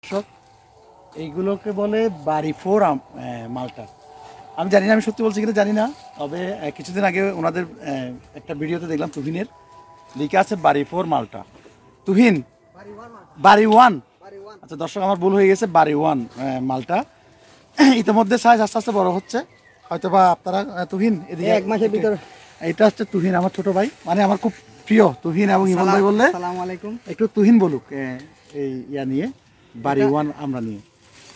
দর্শক, এইগুলোকে বলে বাড়ি ফোর মালটা। আমি জানি না, আমি সত্যি বলছি কিনা জানি না, তবে কিছুদিন আগে ওনাদের একটা ভিডিওতে দেখলাম তুহিনের লিখে আছে বাড়ি ফোর মালটা। তুহিন বাড়ি ওয়ান। আচ্ছা দর্শক, আমার ভুল হয়ে গেছে, বাড়ি ওয়ান মালটা। ইতিমধ্যে সাইজ আস্তে আস্তে বড় হচ্ছে, হয়তো বা আপনারা তুহিন এদিকে এক মাসের ভিতর। এটা হচ্ছে তুহিন, আমার ছোট ভাই, মানে আমার খুব প্রিয় তুহিন এবং ইমন ভাই বললে আসসালামু আলাইকুম। একটু তুহিন বলুক এই ইয়া নিয়ে, বাড়ি ওয়ান আমরা নিয়ে।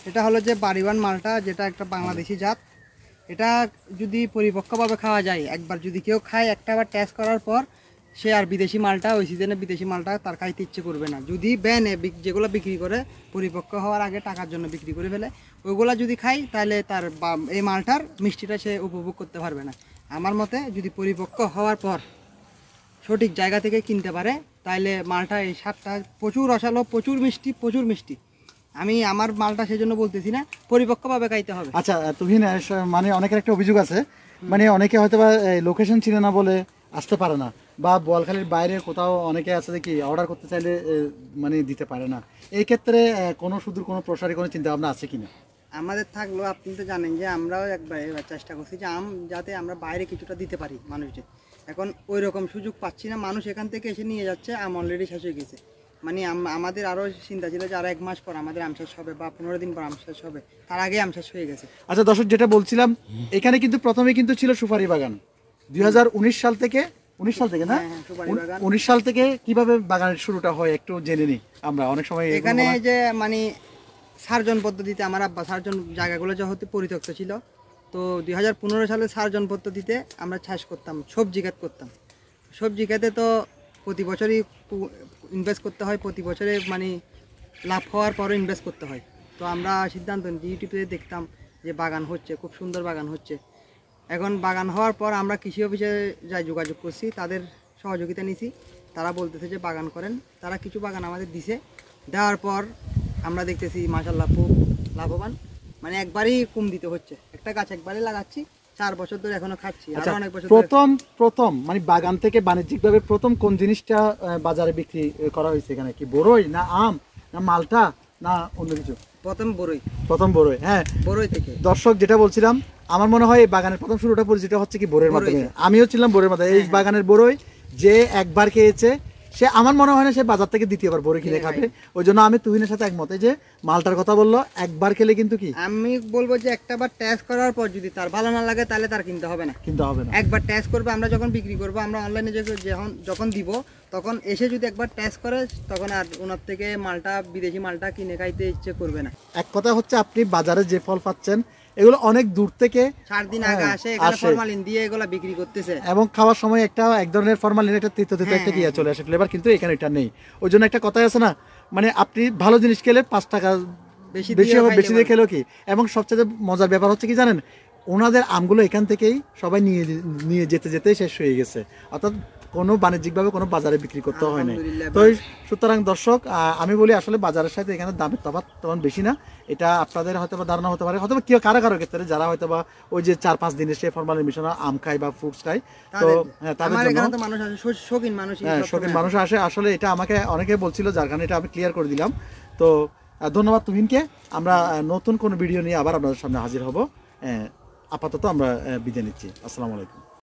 এটা হলো যে বাড়িওয়ান মালটা, যেটা একটা বাংলাদেশি জাত। এটা যদি পরিপক্কভাবে খাওয়া যায়, একবার যদি কেউ খায়, একটা বার টেস্ট করার পর সে আর বিদেশি মালটা, ওই সিজনে বিদেশি মালটা তার খাইতে ইচ্ছে করবে না। যদি ব্যানে যেগুলো বিক্রি করে পরিপক্ক হওয়ার আগে টাকার জন্য বিক্রি করে ফেলে, ওইগুলা যদি খাই তাহলে তার এই মালটার মিষ্টিটা সে উপভোগ করতে পারবে না। আমার মতে যদি পরিপক্ক হওয়ার পর সঠিক জায়গা থেকে কিনতে পারে, তাহলে মালটা এই স্বাদটা প্রচুর রসালো, প্রচুর মিষ্টি, প্রচুর মিষ্টি। আমি আমার মালটা সেই জন্য বলতেছি না, পরিপক্কভাবে খাইতে হবে। আচ্ছা তুহিন, মানে অনেকের একটা অভিযোগ আছে, মানে অনেকে হয়তো বা লোকেশন চিনে না বলে আসতে পারে না, বা বোয়ালখালীর বাইরে কোথাও অনেকে আছে দেখি অর্ডার করতে চাইলে মানে দিতে পারে না। এই ক্ষেত্রে কোনো সুদূর কোনো প্রসারী কোনো চিন্তা ভাবনা আছে কিনা? আমাদের থাকলেও আপনি তো জানেন যে আমরাও একবার এবার চেষ্টা করছি যে যাতে আমরা বাইরে কিছুটা দিতে পারি মানুষদের। এখন ওই রকম সুযোগ পাচ্ছি না, মানুষ এখান থেকে এসে নিয়ে যাচ্ছে, অলরেডি শেষ হয়ে গেছে। মানে আমাদের আরও চিন্তা ছিল যে আরও 1 মাস পর আমাদের আম শেষ হবে, বা 15 দিন পর আম শেষ হবে, তার আগে আম শেষ হয়ে গেছে। আচ্ছা দর্শক, যেটা বলছিলাম, এখানে কিন্তু প্রথমে কিন্তু ছিল সুপারি বাগান 2019 সাল থেকে, 19 সাল থেকে না, হ্যাঁ, সুপারি বাগান। 19 সাল থেকে কিভাবে বাগানের শুরুটা হয় একটু জেনে নিই আমরা। অনেক সময় এখানে যে মানে সার্জন পদ্ধতিতে আমার আব্বা সার্জন জায়গাগুলো যেহেতু পরিত্যক্ত ছিল, তো 2015 সালে সার্জন পদ্ধতিতে আমরা চাষ করতাম, সবজি ক্ষেত করতাম। সবজি ক্ষেতে তো প্রতি বছরই ইনভেস্ট করতে হয়, প্রতি বছরে মানে লাভ হওয়ার পরও ইনভেস্ট করতে হয়। তো আমরা সিদ্ধান্ত নিই, ইউটিউবে দেখতাম যে বাগান হচ্ছে, খুব সুন্দর বাগান হচ্ছে। এখন বাগান হওয়ার পর আমরা কৃষি অফিসে যাই, যোগাযোগ করছি, তাদের সহযোগিতা নিছি। তারা বলতেছে যে বাগান করেন, তারা কিছু বাগান আমাদের দিছে। দেওয়ার পর আমরা দেখতেছি মাশাআল্লাহ খুব লাভবান, মানে একবারই কম দিতে হচ্ছে, একটা গাছ একবারই লাগাচ্ছি, 4 বছর ধরে এখনো খাচ্ছি, আচ্ছা, আরো অনেক বছর ধরে। প্রথম মানে বাগান থেকে বাণিজ্যিকভাবে প্রথম কোন জিনিসটা বাজারে বিক্রি করা হয়েছে এখানে? কি বড়ই না আম না মালটা না অন্য কিছু? প্রথম বড়ই, প্রথম বড়ই। হ্যাঁ বড়ই থেকে। দর্শক, যেটা বলছিলাম, আমার মনে হয় এই বাগানের প্রথম শুরুটা পরিচিত হচ্ছে কি বড়ের মাধ্যমে। আমিও ছিলাম বড়ের মাধ্যমে। এই বাগানের বড়ই যে একবার খেয়েছে, সে আমার মনে হয় না সে বাজার থেকে দ্বিতীয়বার বড়ি কিনে খাবে। ওই জন্য আমি তুহিনের সাথে একমত, যে মালটার কথা বললো, একবার খেলে কিন্তু কি, আমি বলবো যে একটা বার টেস্ট করার পর যদি তার ভালো না লাগে তাহলে তার কিনতে হবে না, কিনতে হবে না। একবার টেস্ট করবে। আমরা যখন বিক্রি করবো, আমরা অনলাইনে যখন দিব, তখন এসে যদি একবার টেস্ট করে, তখন আর ওনার থেকে মালটা, বিদেশি মালটা কিনে খাইতে ইচ্ছে করবে না। এক কথা হচ্ছে, আপনি বাজারে যে ফল পাচ্ছেন এগুলো অনেক দূর থেকে 4 দিন আগে আসে, এখানে ফরমালিন দিয়ে এগুলা বিক্রি করতেছে, এবং খাওয়ার সময় এক ধরনের ফরমালিন, একটা তিতো একটা ইয়ে চলে আসে, ফ্লেভার, কিন্তু এখানে এটা নেই। ওই জন্য একটা কথাই আছে না, মানে আপনি ভালো জিনিস খেলে 5 টাকা বেশি দিয়ে খেলেও কি। এবং সবচেয়ে মজার ব্যাপার হচ্ছে কি জানেন, ওনাদের আমগুলো এখান থেকেই সবাই নিয়ে যেতে যেতে শেষ হয়ে গেছে, অর্থাৎ কোনো বাণিজ্যিকভাবে কোনো বাজারে বিক্রি করতে হয় না। তো সুতরাং দর্শক, আমি বলি আসলে বাজারের সাথে এখানে দামের তফাৎ তেমন বেশি না। এটা আপনাদের হয়তো বা ধারণা হতে পারে, হয়তো কেউ কারো ক্ষেত্রে যারা হয়তো বা ওই যে 4-5 দিনের সে ফরমালিন মিশানো আম খায় বা ফ্রুটস খায়, তো হ্যাঁ তাদের জন্য মানুষ আসে, শৌখিন মানুষ, শৌখিন মানুষ আসে। আসলে এটা আমাকে অনেকে বলছিল, যার কারণে এটা আমি ক্লিয়ার করে দিলাম। তো ধন্যবাদ তুহিনকে। আমরা নতুন কোনো ভিডিও নিয়ে আবার আপনাদের সামনে হাজির হব। আপাতত আমরা বিদায় নিচ্ছি। আসসালামু আলাইকুম।